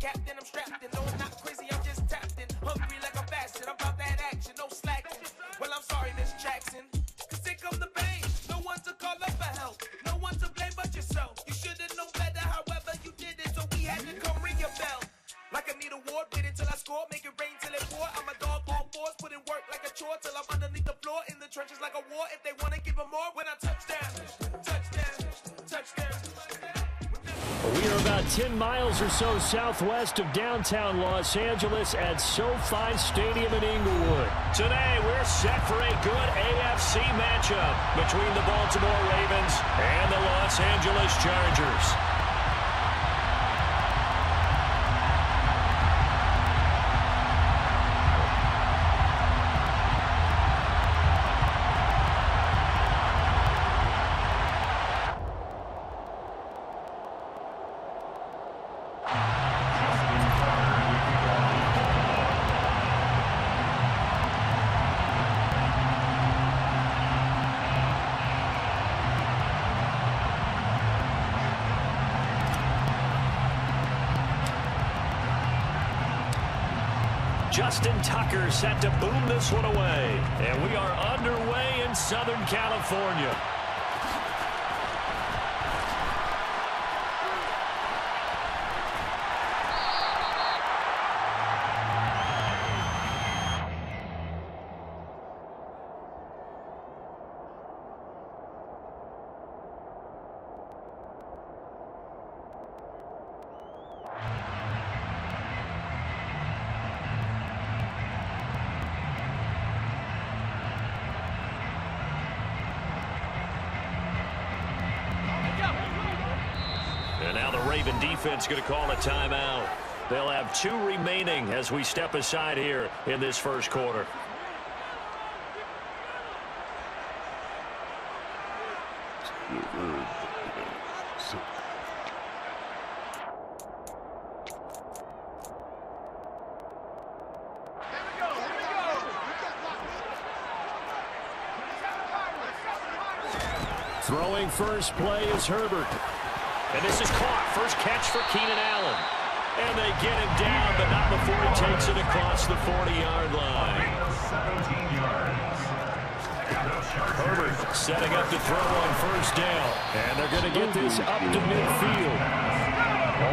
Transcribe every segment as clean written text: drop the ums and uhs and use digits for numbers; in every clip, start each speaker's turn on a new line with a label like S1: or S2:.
S1: captain, I'm strapped in. No, I'm not crazy, I'm just tapped in. Hungry like I'm fasting, I'm about that action, no slacking. Well, I'm sorry, Miss Jackson, cause here come the pain. No one to call up for help, no one to blame but yourself. You should've known better, however you did it, so we had to come ring your bell. Like I need a ward, wait until I score, make it rain till it pour. I'm a dog on fours, put in work like a chore till I'm underneath the floor. In the trenches like a war, if they wanna give them more. When I touch down, touchdown, touchdown.
S2: We are about 10 miles or so southwest of downtown Los Angeles at SoFi Stadium in Inglewood. Today, we're set for a good AFC matchup between the Baltimore Ravens and the Los Angeles Chargers. Justin Tucker set to boom this one away. And we are underway in Southern California. And now the Raven defense going to call a timeout. They'll have 2 remaining as we step aside here in this first quarter. Throwing first play is Herbert. And this is caught. First catch for Keenan Allen. And they get him down, but not before he takes it across the 40-yard line. 17 yards. Herbert setting up to throw on first down. And they're going to get this up to midfield.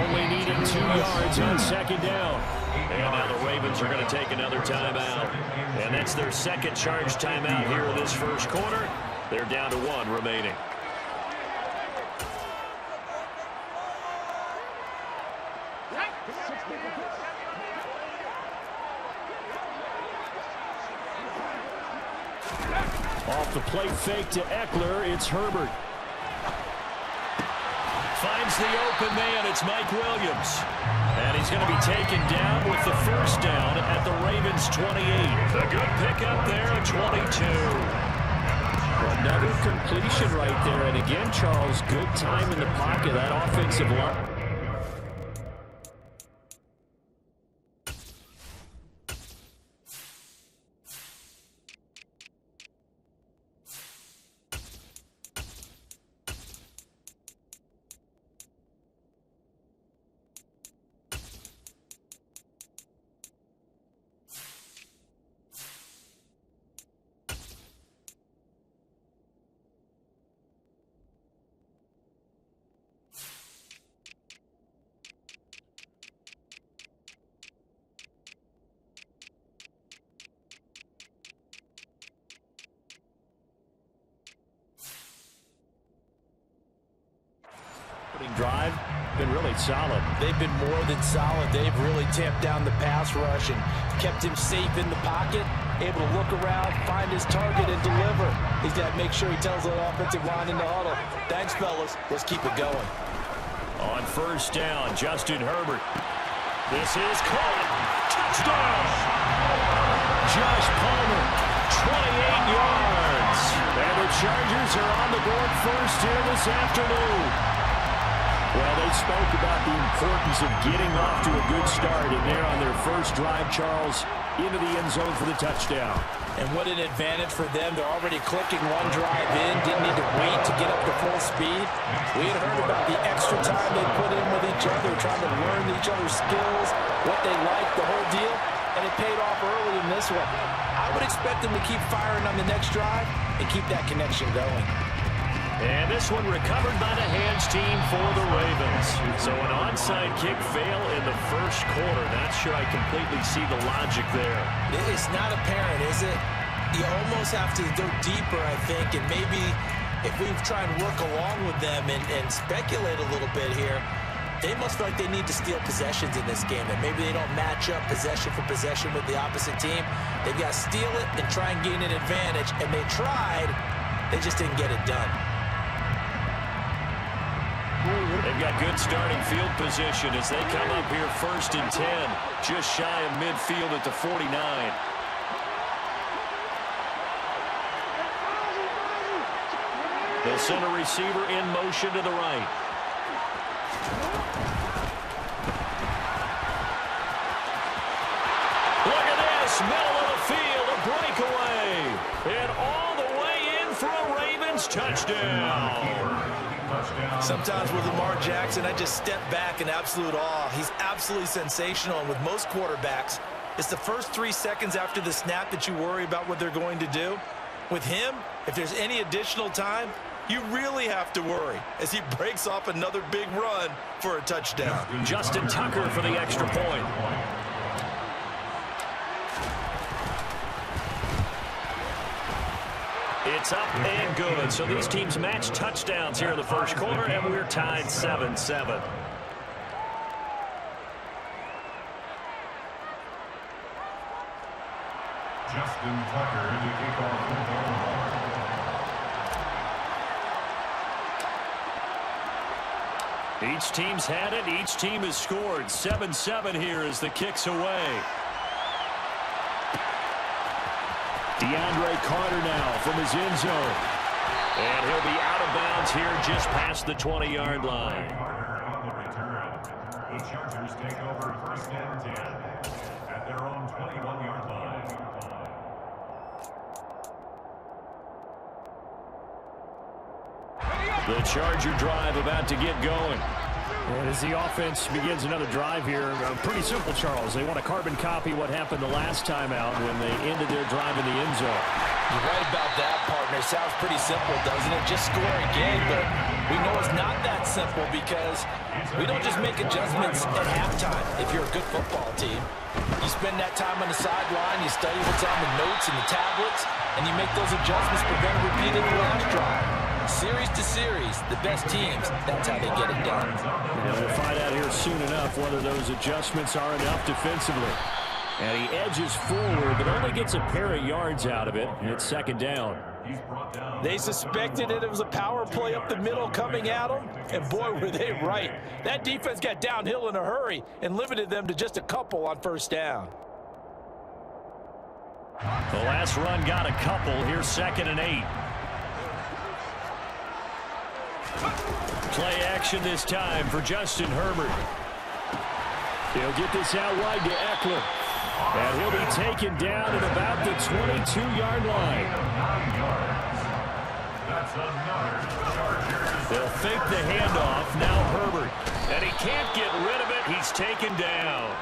S2: Only needing 2 yards on second down. And now the Ravens are going to take another timeout. And that's their second charge timeout here in this first quarter. They're down to 1 remaining. Off the play fake to Eckler, it's Herbert. Finds the open man, it's Mike Williams. And he's going to be taken down with the first down at the Ravens 28. A good pickup there at 22.
S3: Another completion right there. And again, Charles, good time in the pocket. That offensive line.
S2: Drive been really solid.
S4: They've been more than solid. They've really tamped down the pass rush and kept him safe in the pocket, able to look around, find his target, and deliver. He's got to make sure he tells the offensive line in the huddle, thanks, fellas. Let's keep it going.
S2: On first down, Justin Herbert. This is caught. Touchdown! Josh Palmer, 28 yards. And the Chargers are on the board first here this afternoon. Well, they spoke about the importance of getting off to a good start, and they're on their first drive, Charles, into the end zone for the touchdown.
S4: And what an advantage for them. They're already clicking one drive in. Didn't need to wait to get up to full speed. We had heard about the extra time they put in with each other, trying to learn each other's skills, what they like, the whole deal. And it paid off early in this one. I would expect them to keep firing on the next drive and keep that connection going.
S2: And this one recovered by the hands team for the Ravens. So an onside kick fail in the first quarter. Not sure I completely see the logic there.
S4: It's not apparent, is it? You almost have to go deeper, I think, and maybe if we try and work along with them and speculate a little bit here, they must feel like they need to steal possessions in this game, and maybe they don't match up possession for possession with the opposite team. They've got to steal it and try and gain an advantage, and they tried, they just didn't get it done.
S2: They've got good starting field position as they come up here 1st and 10, just shy of midfield at the 49. The center receiver in motion to the right. Look at this, middle of the field, a breakaway. And all the way in for a Ravens touchdown.
S4: Sometimes with Lamar Jackson, I just step back in absolute awe. He's absolutely sensational, and with most quarterbacks, it's the first 3 seconds after the snap that you worry about what they're going to do. With him, if there's any additional time, you really have to worry as he breaks off another big run for a touchdown.
S2: Justin Tucker for the extra point. It's up and good. So these teams match touchdowns here in the first quarter, and we're tied 7-7.
S5: Justin Tucker to kick off.
S2: Each team's had it. Each team has scored. 7-7 here as the kick's away. DeAndre Carter now from his end zone. And he'll be out of bounds here just past the 20-yard line.
S5: Carter on the return. The Chargers take over 1st and 10 at their own 21-yard line.
S2: The Charger drive about to get going.
S3: And as the offense begins another drive here, pretty simple, Charles. They want to carbon copy what happened the last time out when they ended their drive in the end zone.
S4: You're right about that, partner. Sounds pretty simple, doesn't it? Just score a game, but we know it's not that simple because we don't just make adjustments at halftime if you're a good football team. You spend that time on the sideline, you study what's on the notes and the tablets, and you make those adjustments prevent a repeat of the last drive. Series to series, the best teams, that's how they get it done.
S3: And we'll find out here soon enough whether those adjustments are enough defensively. And he edges forward, but only gets a pair of yards out of it, and it's 2nd down.
S4: They suspected it was a power play up the middle coming at them, and boy, were they right. That defense got downhill in a hurry and limited them to just a couple on 1st down.
S2: The last run got a couple. Here's 2nd and 8. Play action this time for Justin Herbert. He'll get this out wide to Eckler. And he'll be taken down at about the 22-yard line. They'll fake the handoff. Now Herbert. And he can't get rid of it. He's taken down.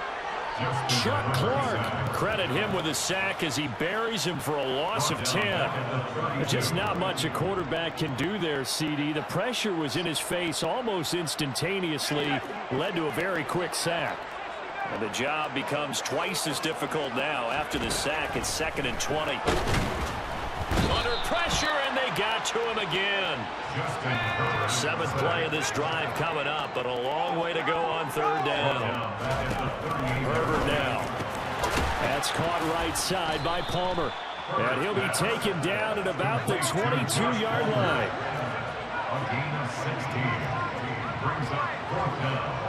S2: Chuck Clark, credit him with a sack as he buries him for a loss of 10. Just not much a quarterback can do there, CD. The pressure was in his face almost instantaneously, led to a very quick sack. And the job becomes twice as difficult now after the sack. It's 2nd and 20. Under pressure, and they got to him again. 7th play of this drive coming up, but a long way to go on 3rd down. Herbert now. That's caught right side by Palmer. And he'll be taken down at about the 22-yard line.
S5: A gain of 16 brings up 4th down.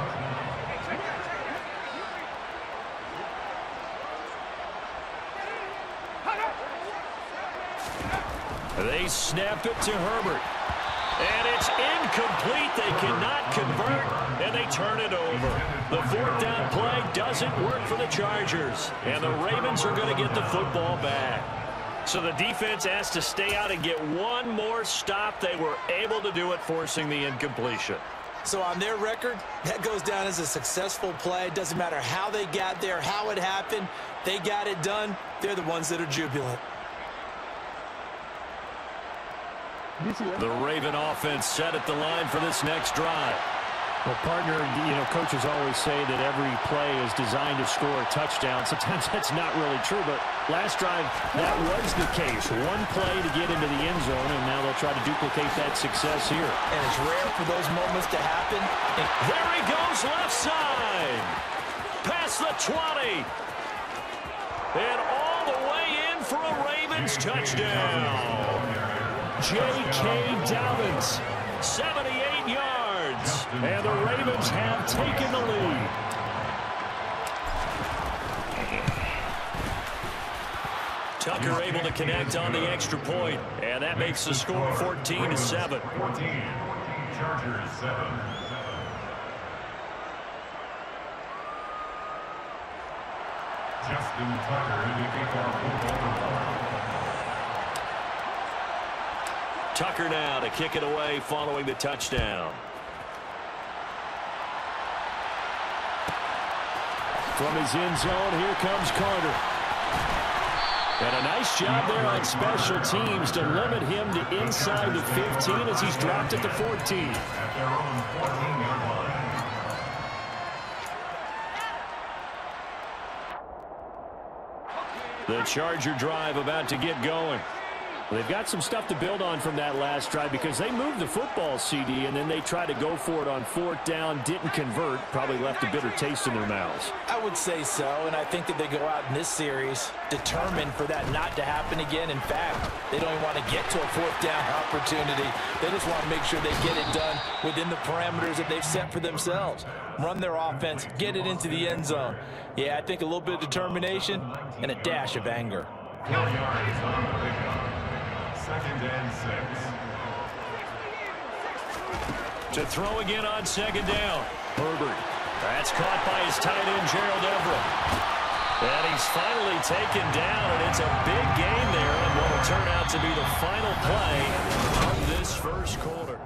S2: They snap it to Herbert. And it's incomplete. They cannot convert, and they turn it over. The 4th down play doesn't work for the Chargers, and the Ravens are going to get the football back. So the defense has to stay out and get one more stop. They were able to do it, forcing the incompletion.
S4: So on their record, that goes down as a successful play. It doesn't matter how they got there, how it happened. They got it done. They're the ones that are jubilant.
S2: The Raven offense set at the line for this next drive.
S3: Well, partner, coaches always say that every play is designed to score a touchdown. Sometimes that's not really true, but last drive, that was the case. One play to get into the end zone, and now they'll try to duplicate that success here.
S4: And it's rare for those moments to happen.
S2: There he goes, left side. Past the 20. And all the way in for a Ravens touchdown. J.K. Dobbins, 78 yards. And the Ravens have taken the lead. Tucker able to connect on the extra point, and that makes the score 14-7.
S5: 14, Chargers 7. Justin Tucker in the kickoff football.
S2: Tucker now to kick it away following the touchdown.
S3: From his end zone, here comes Carter. And a nice job there on special teams to limit him to inside the 15 as he's dropped at the 14.
S5: At their own 14-yard line.
S2: The Charger drive about to get going.
S3: They've got some stuff to build on from that last drive because they moved the football, CD, and then they tried to go for it on fourth down, didn't convert, probably left a bitter taste in their mouths.
S4: I would say so, and I think that they go out in this series determined for that not to happen again. In fact, they don't even want to get to a fourth down opportunity. They just want to make sure they get it done within the parameters that they've set for themselves. Run their offense, get it into the end zone. Yeah, I think a little bit of determination and a dash of anger.
S5: 4 yards on the pickup. 2nd and 6.
S2: To throw again on 2nd down. Herbert. That's caught by his tight end, Gerald Everett. And he's finally taken down, and it's a big game there, and what will turn out to be the final play of this first quarter.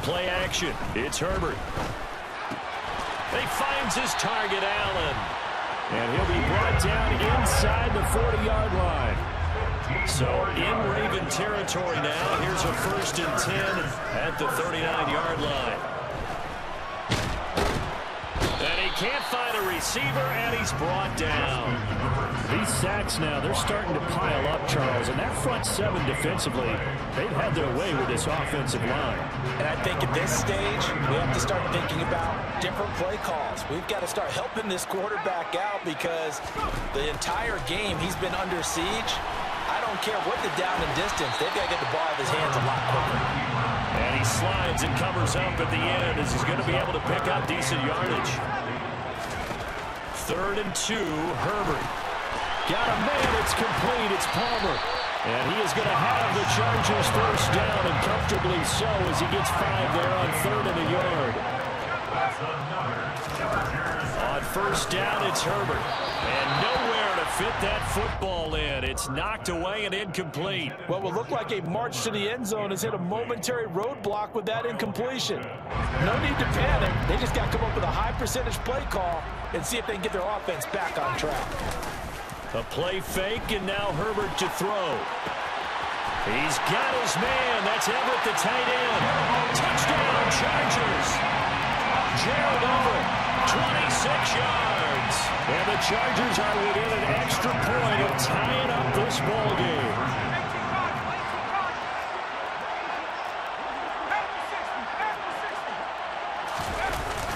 S2: Play action. It's Herbert. He finds his target, Allen.
S3: And he'll be brought down inside the 40-yard line.
S2: So in Raven territory now. Here's a 1st and 10 at the 39-yard line. And he can't find a receiver, and he's brought down.
S3: These sacks now, they're starting to pile up, Charles. And that front seven defensively, they've had their way with this offensive line.
S4: And I think at this stage, we have to start thinking about different play calls. We've got to start helping this quarterback out because the entire game he's been under siege. I don't care what the down and distance. They've got to get the ball out of his hands a lot quicker.
S2: And he slides and covers up at the end as he's going to be able to pick up decent yardage. 3rd and 2, Herbert.
S3: Got a man, it's complete, it's Palmer. And he is going to have the Chargers first down, and comfortably so as he gets 5 there on 3rd and a yard.
S2: On 1st down, it's Herbert. And nowhere to fit that football in. It's knocked away and incomplete.
S4: What will look like a march to the end zone has hit a momentary roadblock with that incompletion. No need to panic. They just got to come up with a high percentage play call and see if they can get their offense back on track.
S2: A play fake, and now Herbert to throw. He's got his man. That's Everett, the tight end. Touchdown, Chargers. Gerald Everett, 26 yards.
S3: And the Chargers are within an extra point of tying up this ball game.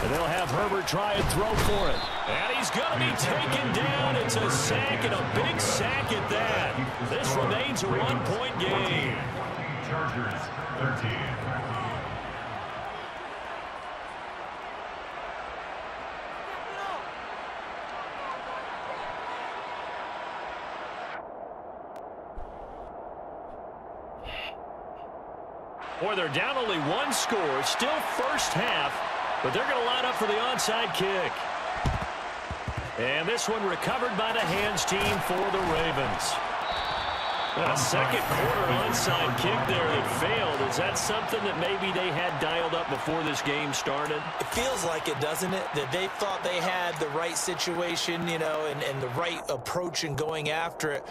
S2: And they'll have Herbert try and throw for it. And he's going to be taken down. It's a sack, and a big sack at that. This remains a one-point game.
S5: Chargers 13.
S3: Boy, they're down only one score, still first half, but they're going to line up for the onside kick. And this one recovered by the hands team for the Ravens. A second quarter onside kick there that failed. Is that something that maybe they had dialed up before this game started?
S4: It feels like it, doesn't it? That they thought they had the right situation, you know, and the right approach in going after it.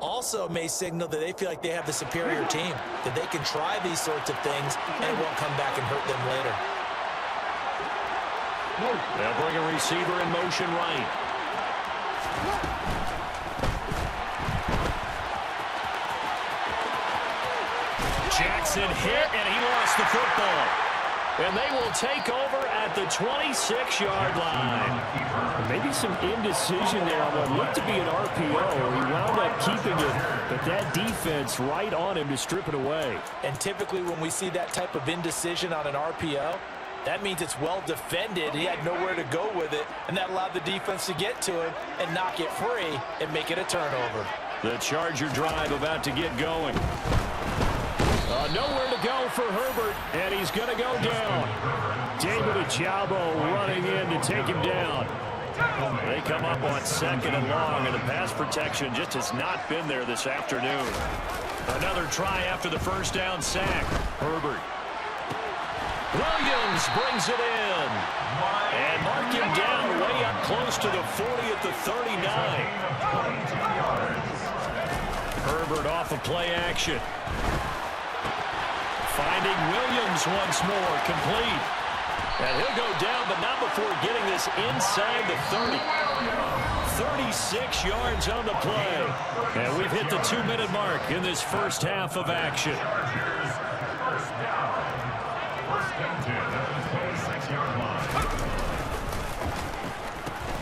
S4: Also may signal that they feel like they have the superior team, that they can try these sorts of things and it won't come back and hurt them later.
S3: They'll bring a receiver in motion right. Jackson hit, and he lost the football. And they will take over at the 26-yard line. Maybe some indecision there on what looked to be an RPO. He wound up keeping it, but that defense right on him to strip it away.
S4: And typically when we see that type of indecision on an RPO, that means it's well defended. He had nowhere to go with it, and that allowed the defense to get to him and knock it free and make it a turnover.
S3: The Charger drive about to get going. Nowhere to go for Herbert, and he's going to go down. David Ojabo running in to take him down. They come up on 2nd and long, and the pass protection just has not been there this afternoon. Another try after the first down sack. Herbert. Williams brings it in. And mark him down way up close to the 40 at the 39. Herbert off of play action. Finding Williams once more, complete. And he'll go down, but not before getting this inside the 30. 36 yards on the play. And we've hit the 2-minute mark in this first half of action.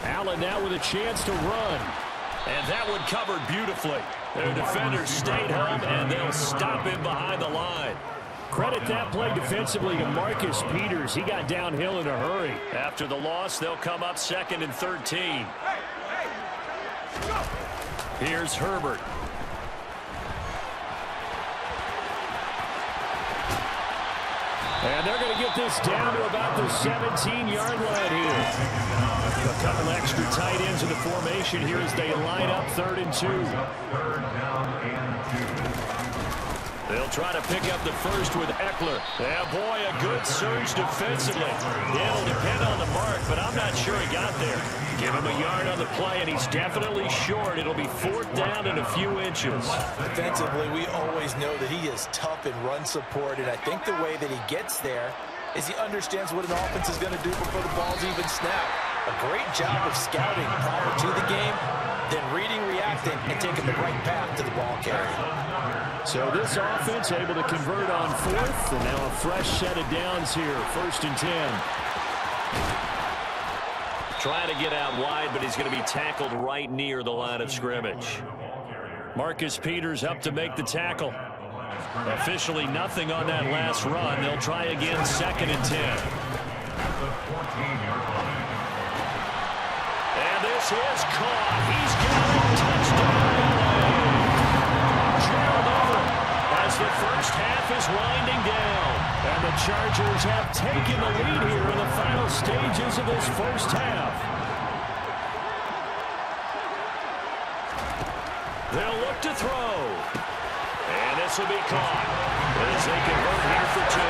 S3: Allen now with a chance to run. And that one covered beautifully. Their defenders stayed home, and they'll stop him behind the line. Credit that play defensively to Marcus Peters. He got downhill in a hurry. After the loss, they'll come up 2nd and 13. Here's Herbert. And they're going to get this down to about the 17-yard line here. A couple extra tight ends in the formation here as they line up 3rd and 2. They'll try to pick up the first with Eckler. Yeah, boy, a good surge defensively. It'll depend on the mark, but I'm not sure he got there. Give him a yard on the play, and he's definitely short. It'll be 4th down and a few inches. Defensively, we always know that he is tough in run support, and I think the way that he gets there is he understands what an offense is going to do before the ball's even snapped. A great job of scouting prior to the game, then reading, reacting, and taking the right path to the ball carrier. So this offense able to convert on 4th, and now a fresh set of downs here, 1st and 10. Trying to get out wide, but he's going to be tackled right near the line of scrimmage. Marcus Peters up to make the tackle. Officially nothing on that last run. They'll try again, 2nd and 10. And this is caught. He's got a touchdown. Gerald over as the first half is winding down. And the Chargers have taken the lead here in the final stages of this first half. They'll look to throw. And this will be caught as they convert here for 2.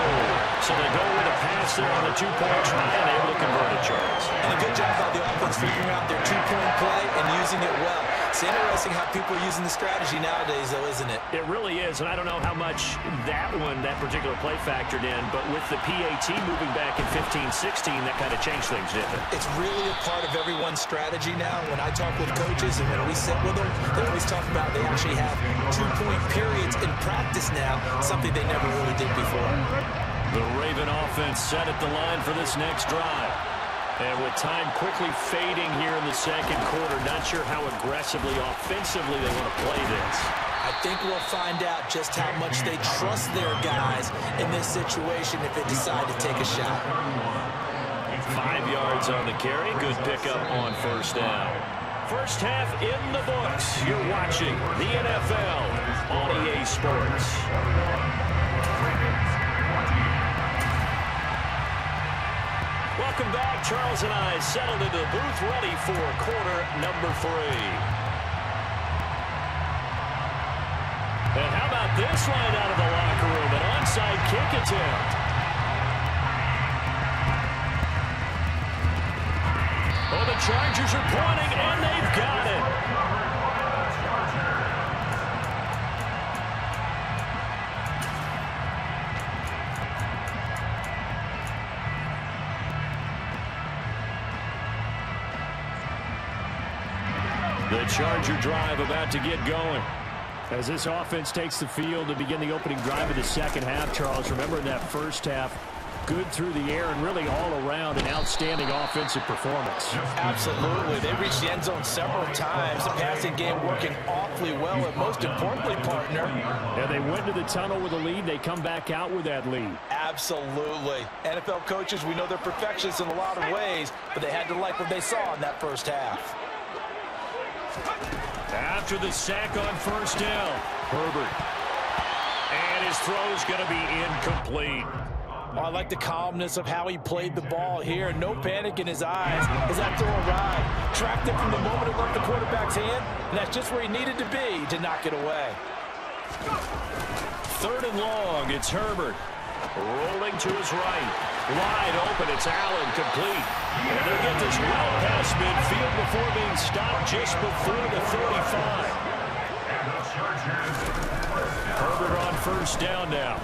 S3: So they go with a pass there on the 2-point try and able to convert it, Charles. And a good job by the offense figuring out their 2-point play and using it well. It's interesting how people are using the strategy nowadays, though, isn't it? It really is, and I don't know how much that particular play factored in, but with the PAT moving back in 15-16, that kind of changed things, didn't it? It's really a part of everyone's strategy now. When I talk with coaches and when we sit with them, they always talk about they actually have 2-point periods in practice now, something they never really did before. The Raven offense set at the line for this next drive. And with time quickly fading here in the second quarter, not sure how aggressively, offensively they want to play this. I think we'll find out just how much they trust their guys in this situation if they decide to take a shot. 5 yards on the carry. Good pickup on first down. First half in the books. You're watching the NFL on EA Sports.
S2: welcome back. Charles and I settled into the booth, ready for quarter number 3. And how about this line out of the locker room? An onside kick attempt. Oh, the Chargers are pointing, and they've got it. The Charger drive about to get going.
S3: As this offense takes the field to begin the opening drive of the second half, Charles, remember in that first half, good through the air and really all around an outstanding offensive performance.
S4: Absolutely. They reached the end zone several times. The passing game working awfully well, and most importantly, partner.
S3: Yeah, they went to the tunnel with a lead. They come back out with that lead.
S4: Absolutely. NFL coaches, we know they're perfectionists in a lot of ways, but they had to like what they saw in that first half.
S2: After the sack on first down, Herbert. And his throw's going to be incomplete.
S4: Oh, I like the calmness of how he played the ball here. No panic in his eyes as that throw arrived. Tracked it from the moment it left the quarterback's hand, and that's just where he needed to be to knock it away.
S2: 3rd and long, it's Herbert. Rolling to his right. Wide open, it's Allen, complete. And they'll get this well past midfield before being stopped just before the 35. Herbert on first down now.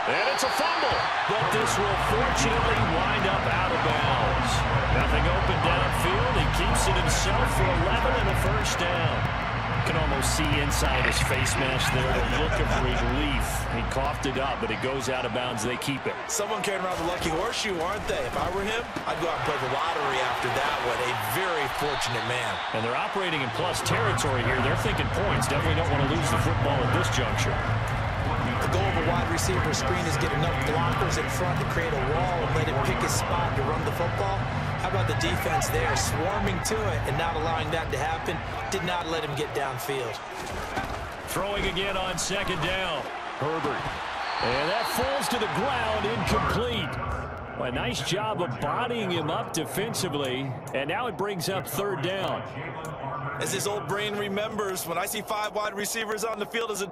S2: And it's a fumble, but this will fortunately wind up out of bounds. Nothing open downfield. He keeps it himself for 11 and a first down. You can almost see inside his face mask there the look of relief. He coughed it up, but it goes out of bounds. They keep it.
S4: Someone carrying around the lucky horseshoe, aren't they? If I were him, I'd go out and play the lottery after that one. A very fortunate man.
S2: And they're operating in plus territory here. They're thinking points. Definitely don't want to lose the football at this juncture.
S4: The goal of a wide receiver screen is get enough blockers in front to create a wall and let him pick his spot to run the football. How about the defense there, swarming to it and not allowing that to happen? Did not let him get downfield.
S2: Throwing again on second down. Herbert. And that falls to the ground, incomplete. Well, a nice job of bodying him up defensively. And now it brings up 3rd down.
S4: As his old brain remembers, when I see 5 wide receivers on the field as a